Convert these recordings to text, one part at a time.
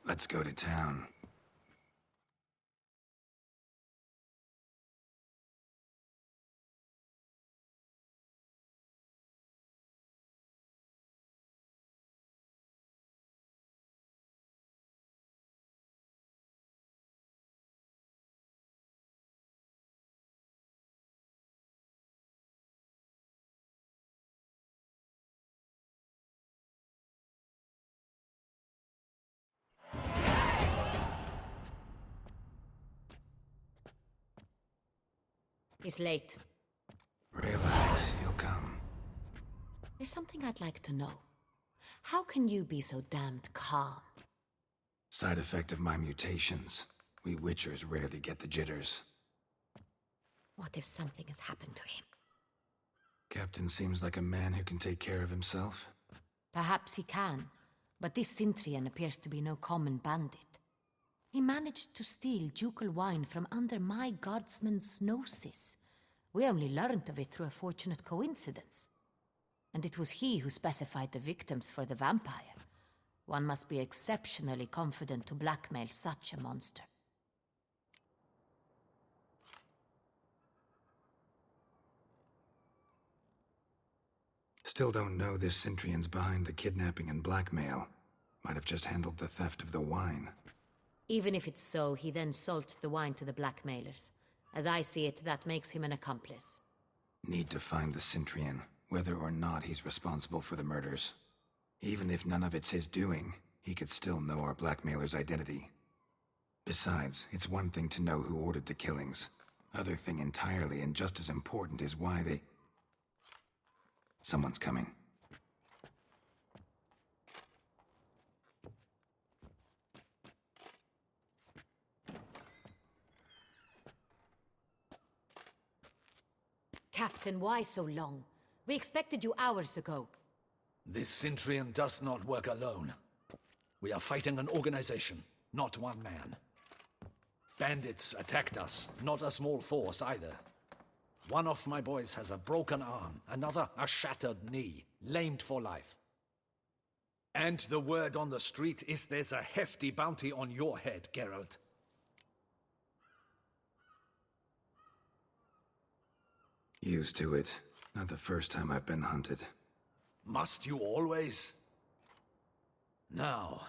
Let's go to town. He's late. Relax, he'll come. There's something I'd like to know. How can you be so damned calm? Side effect of my mutations. We Witchers rarely get the jitters. What if something has happened to him? Captain seems like a man who can take care of himself. Perhaps he can, but this Cintrian appears to be no common bandit. He managed to steal ducal wine from under my guardsman's noses. We only learned of it through a fortunate coincidence. And it was he who specified the victims for the vampire. One must be exceptionally confident to blackmail such a monster. Still don't know this Cintrian's behind the kidnapping and blackmail. Might have just handled the theft of the wine. Even if it's so, he then sold the wine to the blackmailers. As I see it, that makes him an accomplice. Need to find the Cintrian, whether or not he's responsible for the murders. Even if none of it's his doing, he could still know our blackmailer's identity. Besides, it's one thing to know who ordered the killings. Other thing entirely, and just as important, is why they... Someone's coming. Captain, why so long? We expected you hours ago. This Cintrian does not work alone. We are fighting an organization, not one man. Bandits attacked us, not a small force either. One of my boys has a broken arm, another a shattered knee, lamed for life. And the word on the street is there's a hefty bounty on your head, Geralt. Used to it. Not the first time I've been hunted. Must you always? Now,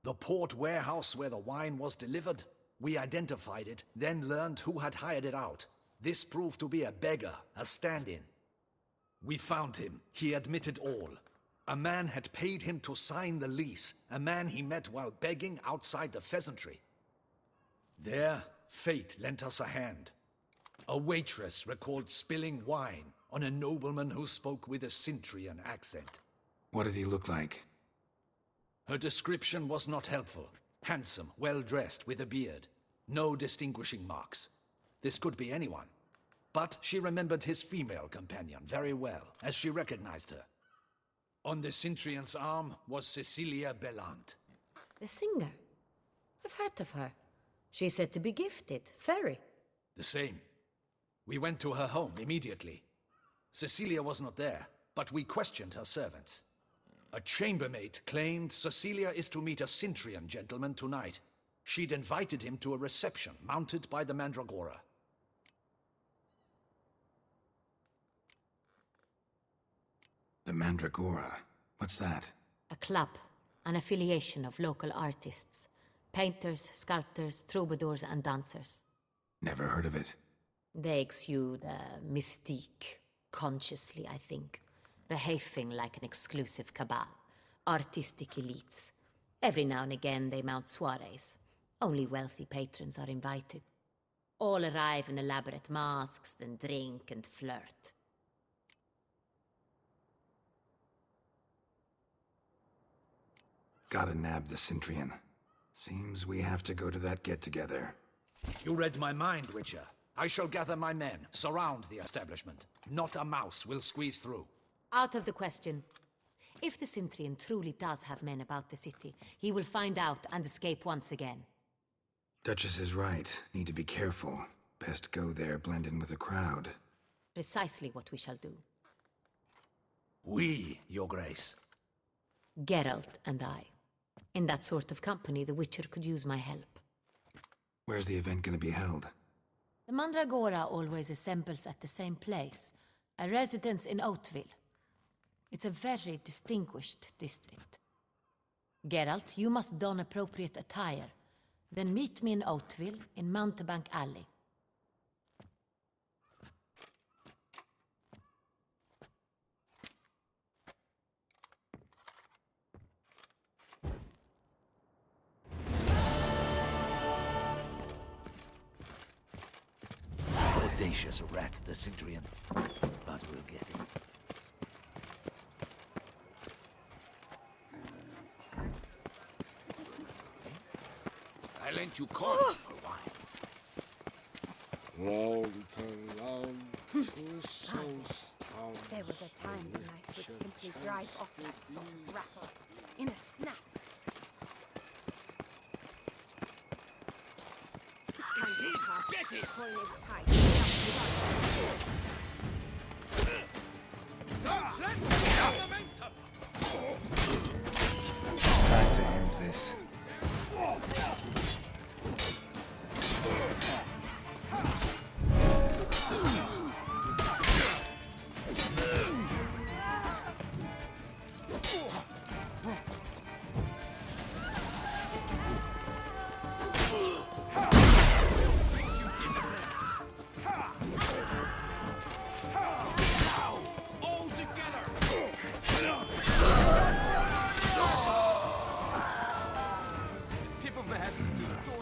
the port warehouse where the wine was delivered, we identified it, then learned who had hired it out. This proved to be a beggar, a stand-in. We found him. He admitted all. A man had paid him to sign the lease, a man he met while begging outside the pheasantry. There, fate lent us a hand. A waitress recalled spilling wine on a nobleman who spoke with a Cintrian accent. What did he look like? Her description was not helpful. Handsome, well-dressed, with a beard. No distinguishing marks. This could be anyone. But she remembered his female companion very well, as she recognized her. On the Cintrian's arm was Cecilia Bellant. The singer? I've heard of her. She's said to be gifted, fairy. The same. We went to her home immediately. Cecilia was not there, but we questioned her servants. A chambermaid claimed Cecilia is to meet a Cintrian gentleman tonight. She'd invited him to a reception mounted by the Mandragora. The Mandragora? What's that? A club, an affiliation of local artists. Painters, sculptors, troubadours and dancers. Never heard of it. They exude mystique, consciously, I think. Behaving like an exclusive cabal. Artistic elites. Every now and again they mount soirees. Only wealthy patrons are invited. All arrive in elaborate masks, then drink and flirt. Gotta nab the Cintrian. Seems we have to go to that get-together. You read my mind, Witcher. I shall gather my men, surround the establishment. Not a mouse will squeeze through. Out of the question. If the Cintrian truly does have men about the city, he will find out and escape once again. Duchess is right. Need to be careful. Best go there, blend in with the crowd. Precisely what we shall do. We, Your Grace. Geralt and I. In that sort of company, the Witcher could use my help. Where's the event gonna be held? The Mandragora always assembles at the same place, a residence in Oatville. It's a very distinguished district. Geralt, you must don appropriate attire. Then meet me in Oatville, in Mountebank Alley. Audacious rat, the Cintrian. But we'll get him. I lent you corn for wine. There was a time the knights would simply drive off that sort of rattle in a snap. Get it! Coin is tight. Don't let me get momentum! Time to end this.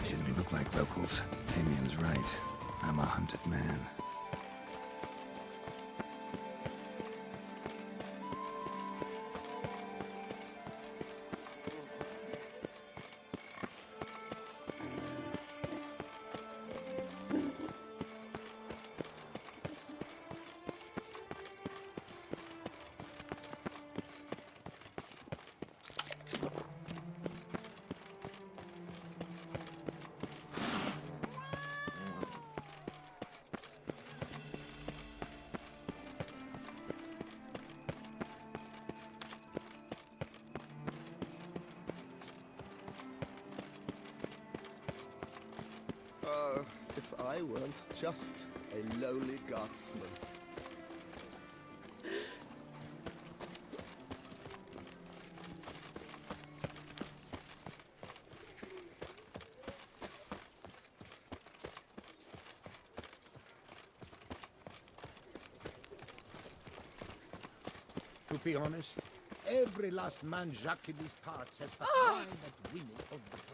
Didn't look like locals. Damien's right. I'm a hunted man. If I weren't just a lowly guardsman. To be honest, every last man Jacques in these parts has fought wine at winning of the fray.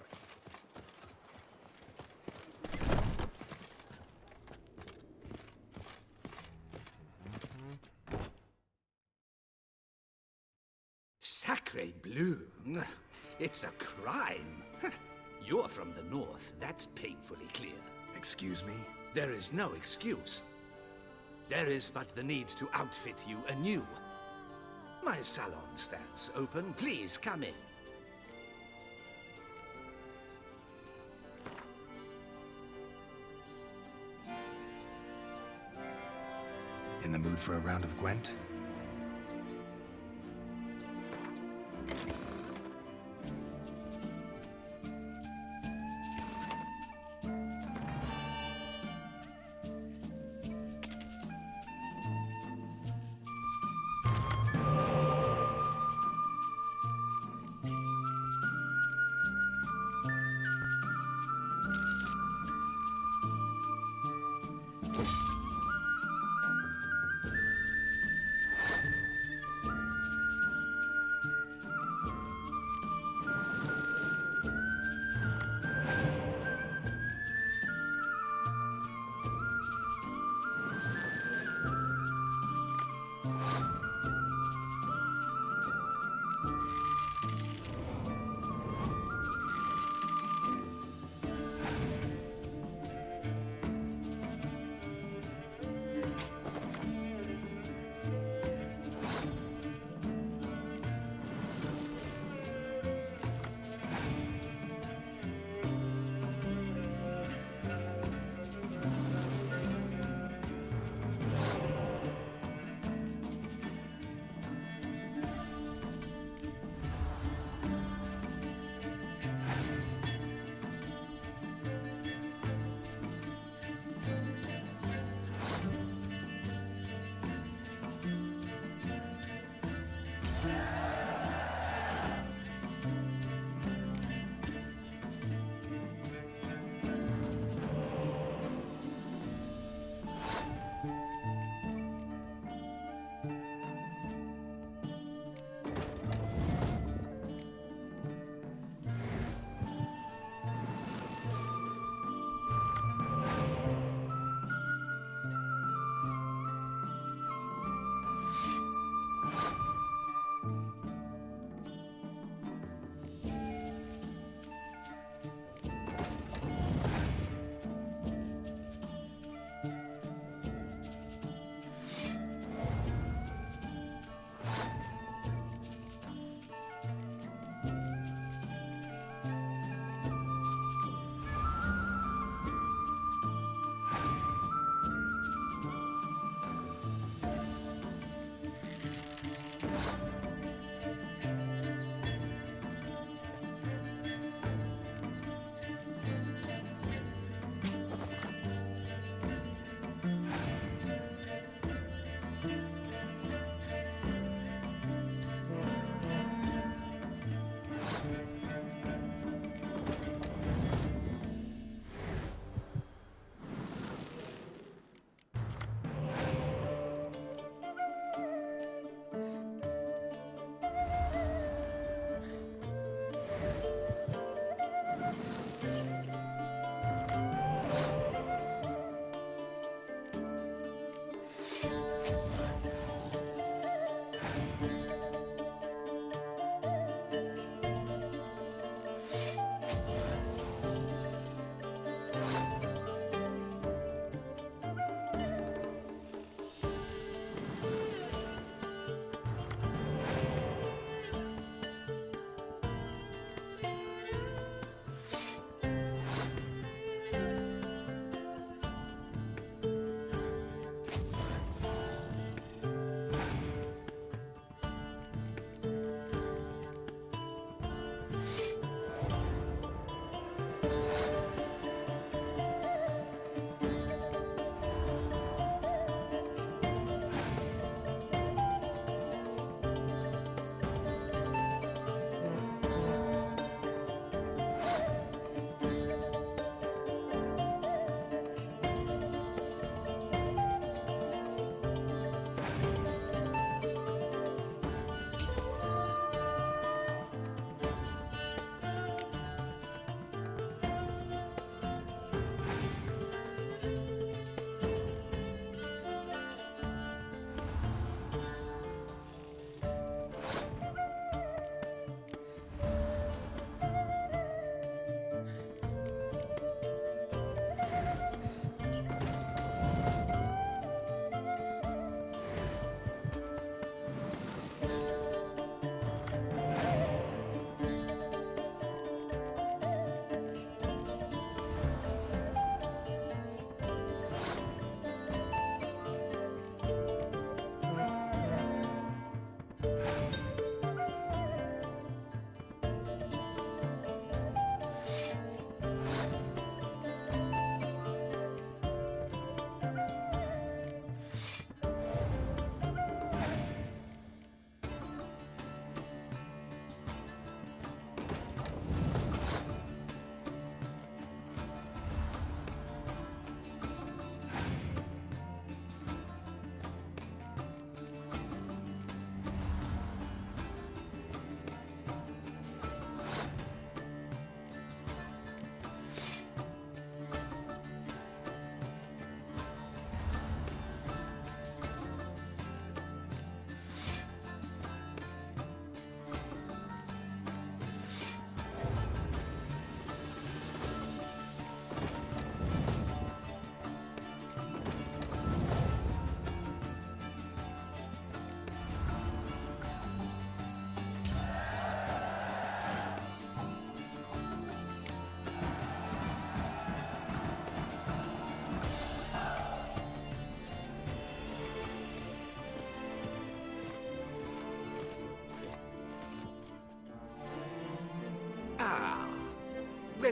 Sacre bleu! It's a crime! You're from the north, that's painfully clear. Excuse me? There is no excuse. There is but the need to outfit you anew. My salon stands open. Please come in. In the mood for a round of Gwent?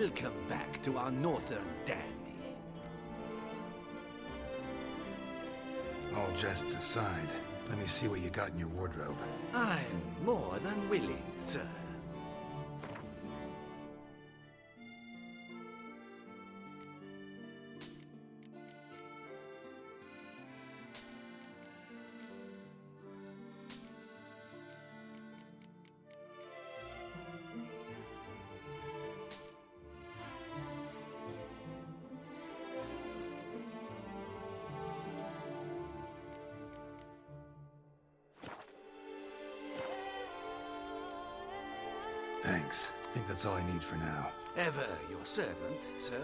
Welcome back to our northern dandy. All jests aside, let me see what you got in your wardrobe. I'm more than willing, sir. Thanks. I think that's all I need for now. Ever your servant, sir.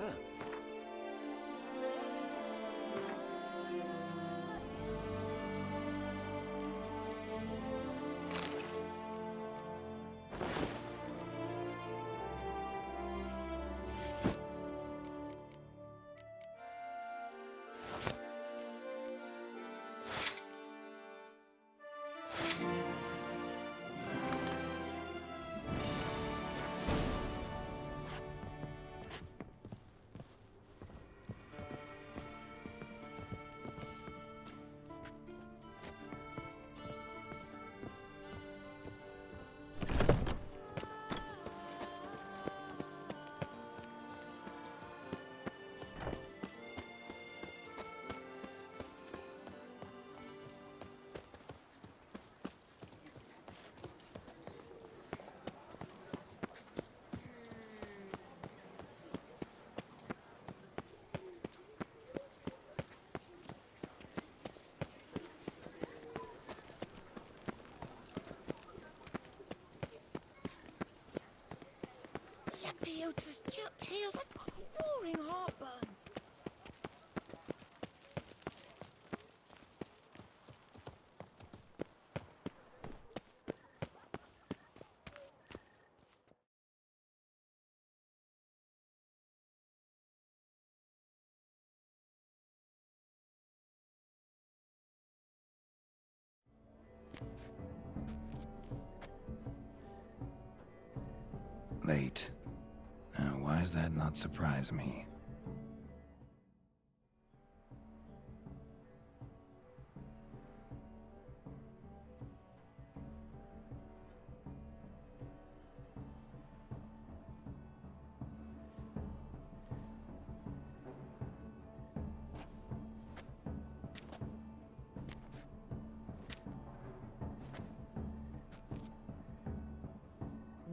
Lampiota's tales, I've got roaring heartburn. Late. Why does that not surprise me?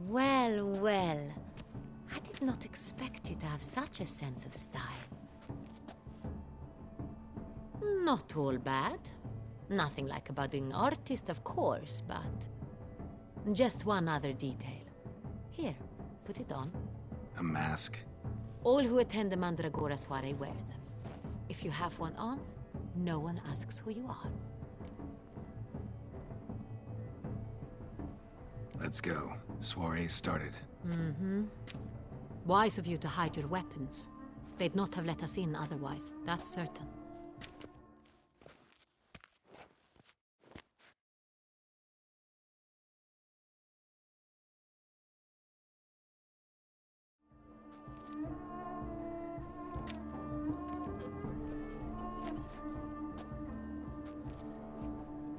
Well, well. I did not expect you to have such a sense of style. Not all bad. Nothing like a budding artist, of course, but... just one other detail. Here, put it on. A mask? All who attend the Mandragora soiree wear them. If you have one on, no one asks who you are. Let's go. Soiree's started. Wise of you to hide your weapons. They'd not have let us in otherwise, that's certain.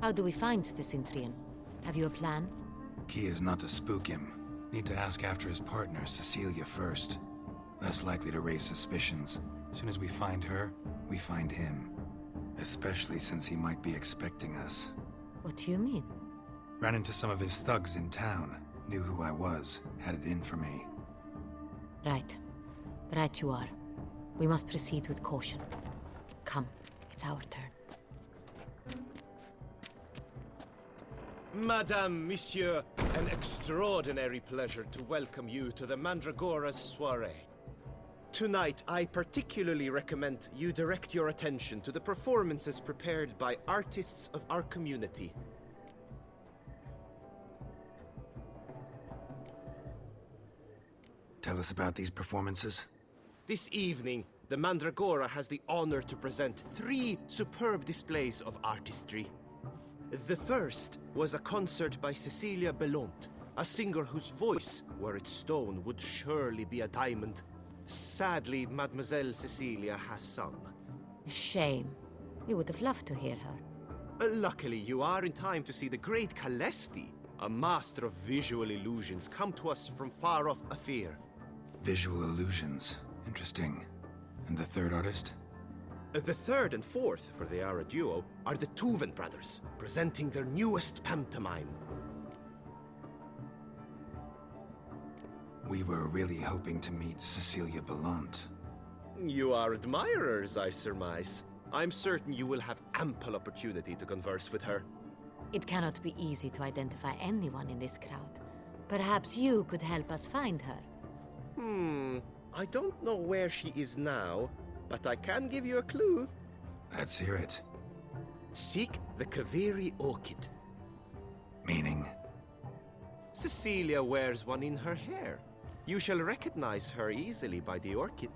How do we find the Cintrian? Have you a plan? Key is not to spook him. Need to ask after his partner, Cecilia, first. Less likely to raise suspicions. As soon as we find her, we find him. Especially since he might be expecting us. What do you mean? Ran into some of his thugs in town. Knew who I was. Had it in for me. Right. Right you are. We must proceed with caution. Come, it's our turn. Madame, Monsieur, an extraordinary pleasure to welcome you to the Mandragora's soiree. Tonight, I particularly recommend you direct your attention to the performances prepared by artists of our community. Tell us about these performances. This evening, the Mandragora has the honor to present 3 superb displays of artistry. The first was a concert by Cecilia Bellont, a singer whose voice, were it stone, would surely be a diamond. Sadly, Mademoiselle Cecilia has sung. Shame. We would have loved to hear her. Luckily, you are in time to see the great Calesti, a master of visual illusions, come to us from far off Afir. Visual illusions. Interesting. And the third artist? The third and fourth, for they are a duo, are the Tuven brothers, presenting their newest pantomime. We were really hoping to meet Cecilia Belant. You are admirers, I surmise. I'm certain you will have ample opportunity to converse with her. It cannot be easy to identify anyone in this crowd. Perhaps you could help us find her. I don't know where she is now, but I can give you a clue. Let's hear it. Seek the Kaviri orchid. Meaning? Cecilia wears one in her hair. You shall recognize her easily by the orchid.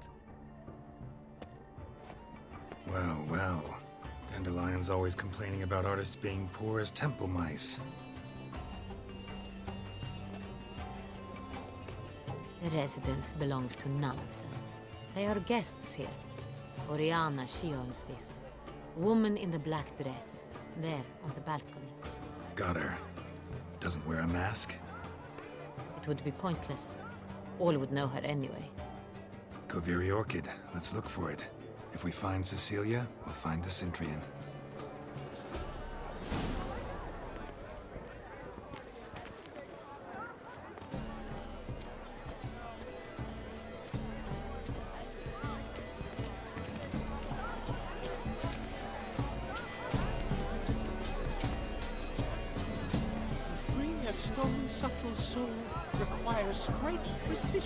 Well, well. Dandelion's always complaining about artists being poor as temple mice. The residence belongs to none of them. They are guests here. Oriana, she owns this. Woman in the black dress. There, on the balcony. Got her. Doesn't wear a mask? It would be pointless. All would know her anyway. Koviri Orchid. Let's look for it. If we find Cecilia, we'll find the Cintrian. Freeing a stone subtle soul requires great precision.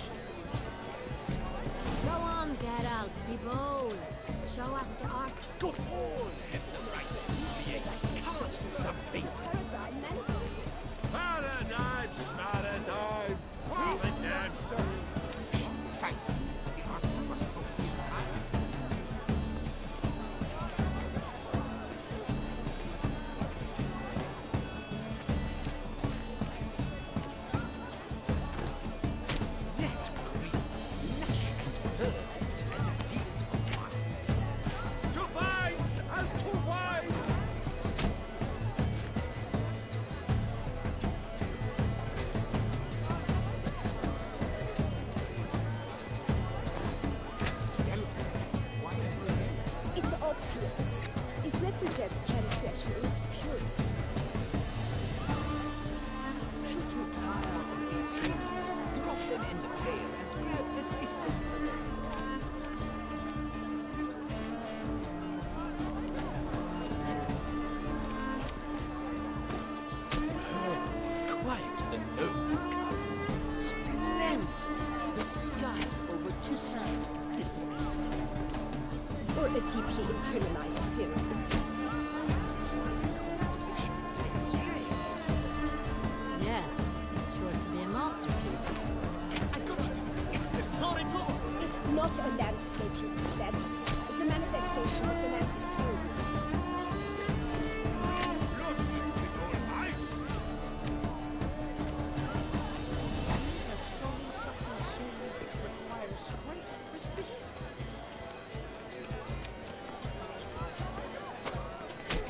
Go on, Geralt, be bold. Show us the art. Good all has right. Cast something. Paradigm, paradigm, paradigm. Science. The artist must focus. That green, lush and verdant as a field of vines. To vines and to wine! It's obvious. It represents transgression in its purest Should you tire of these hues, drop them in the pail and grab a different array. Quite the noble color. Splendid! The sky over Toussaint before the storm. or a deeply internalized fear of the Yes, it's sure to be a masterpiece. I got it! It's the Soritor! It's not a landscape you can plan. It's a manifestation of the man's soul. Look, it's all ice! A stone subtle soul requires great precision.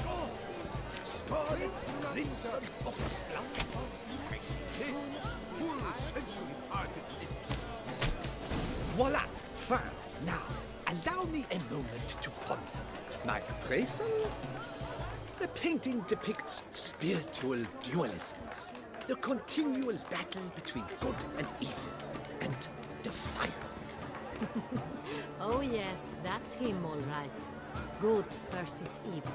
Goals! Scarlet, crimson, ox, blanc, icy lips, full sensually parted lips. Voila! Fine. Now, allow me a moment to ponder. My appraisal? The painting depicts spiritual dualism, the continual battle between good and evil, and defiance. Oh yes, that's him all right. Good versus evil.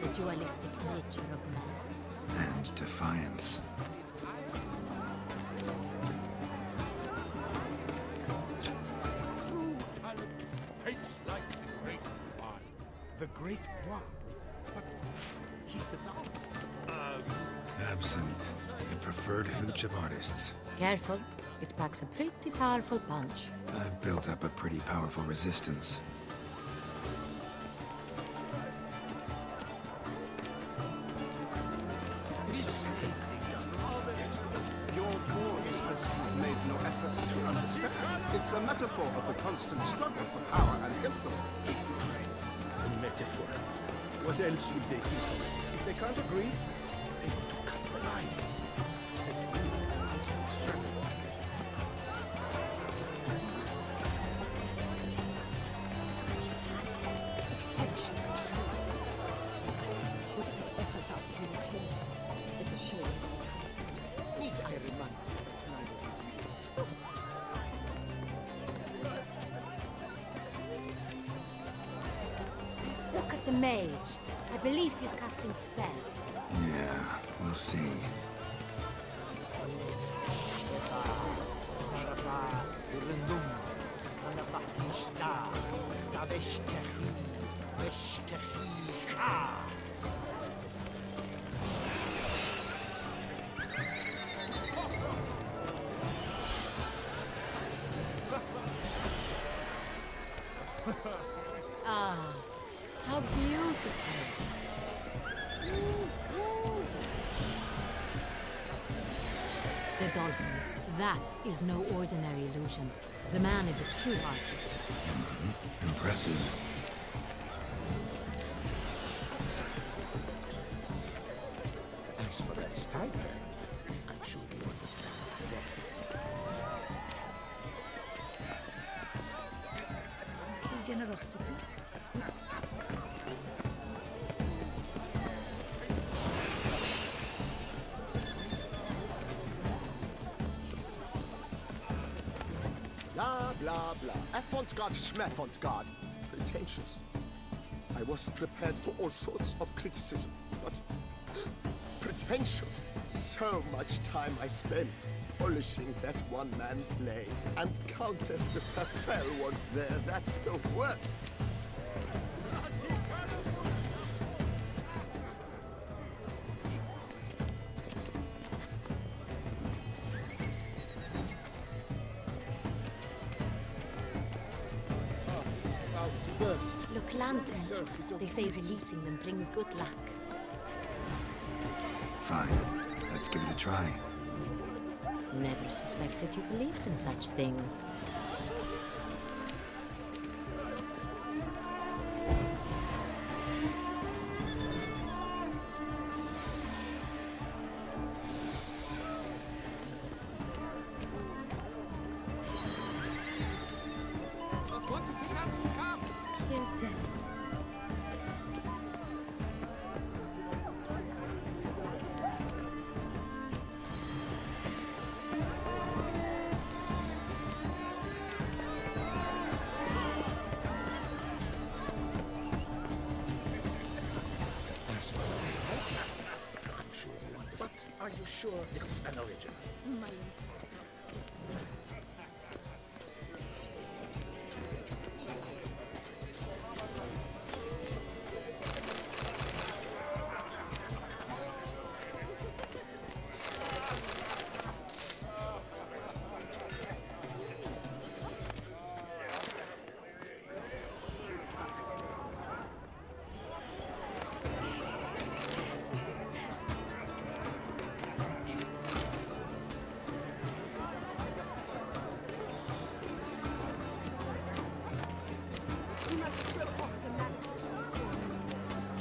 The dualistic nature of man. And defiance. True talent paints like the great one. The great one? But he's a dancer. Absinthe. The preferred hooch of artists. Careful, it packs a pretty powerful punch. I've built up a pretty powerful resistance. Your voice has made needs no effort to understand. It's a metaphor of the constant struggle for power and influence. A metaphor. What else would they think of? If they can't agree, They want to cut the line. Exceptional true. Would I ever love to meet him? It's a shame. Needs I remind you, it's neither of you. Look at the mage. I believe he's casting spells. Yeah, we'll see. Ah, how beautiful. The dolphins. That is no ordinary illusion. The man is a true artist. Impressive. As for that stipend, I'm sure you understand. Generosity. blah, blah, blah. Avant-garde, schmavant-garde. Pretentious. I was prepared for all sorts of criticism, but pretentious. So much time I spent polishing that one-man play. And Countess de Safel was there. That's the worst. Look, lanterns. They say releasing them brings good luck. Fine. Let's give it a try. Never suspected you believed in such things. You're dead. As for the stipend, I'm sure you understand. But are you sure it's an original? We must strip off the manacles.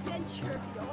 Venture beyond.